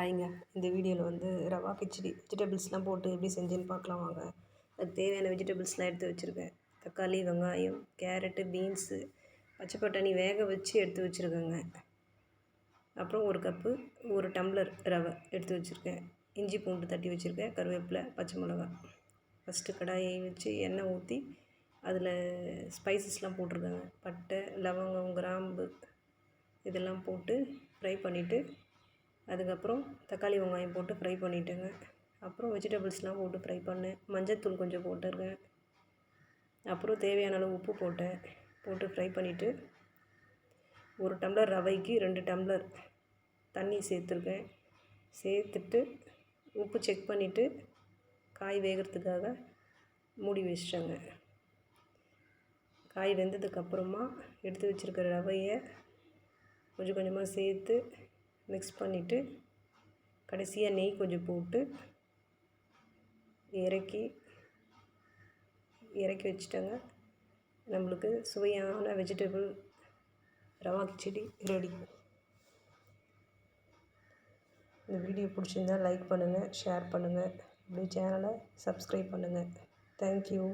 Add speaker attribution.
Speaker 1: ஹாய்ங்க. இந்த வீடியோவில் வந்து ரவா கிச்சடி வெஜிடபிள்ஸ்லாம் போட்டு எப்படி செஞ்சேன்னு பார்க்கலாம் வாங்க. அதுக்கு தேவையான வெஜிடபிள்ஸ்லாம் எடுத்து வச்சுருக்கேன். தக்காளி, வெங்காயம், கேரட்டு, பீன்ஸு, பச்சை பட்டாணி வேக வச்சு எடுத்து வச்சுருக்கேங்க. அப்புறம் ஒரு கப்பு 1 டம்ளர் ரவை எடுத்து வச்சுருக்கேன். இஞ்சி பூண்டு தட்டி வச்சுருக்கேன். கருவேப்பிலை, பச்சை மிளகா. ஃபஸ்ட்டு கடாயை வச்சு எண்ணெய் ஊற்றி அதில் ஸ்பைசஸ்லாம் போட்டிருக்கேங்க. பட்டை, லவங்கம், கிராம்பு இதெல்லாம் போட்டு ஃப்ரை பண்ணிவிட்டு அதுக்கப்புறம் தக்காளி வெங்காயம் போட்டு ஃப்ரை பண்ணிவிட்டேங்க. அப்புறம் வெஜிடபிள்ஸ்லாம் போட்டு ஃப்ரை பண்ணேன். மஞ்சள்தூள் கொஞ்சம் போட்டிருக்கேன். அப்புறம் தேவையான அளவு உப்பு போட்டு ஃப்ரை பண்ணிவிட்டு 1 டம்ளர் ரவைக்கு 2 டம்ளர் தண்ணி சேர்த்துருக்கேன். சேர்த்துட்டு உப்பு செக் பண்ணிவிட்டு காய் வேகிறதுக்காக மூடி வச்சிட்டேங்க. காய் வெந்ததுக்கப்புறமா எடுத்து வச்சுருக்கிற ரவையை கொஞ்சம் கொஞ்சமாக சேர்த்து மிக்ஸ் பண்ணிவிட்டு கடைசியாக நெய் கொஞ்சம் போட்டு இறக்கி வச்சுட்டேங்க. நம்மளுக்கு சுவையான வெஜிடபிள் ரவா கிச்சடி ரெடி. இந்த வீடியோ பிடிச்சிருந்தால் லைக் பண்ணுங்கள், ஷேர் பண்ணுங்கள், இப்படி சேனலை சப்ஸ்கிரைப் பண்ணுங்கள். தேங்க்யூ.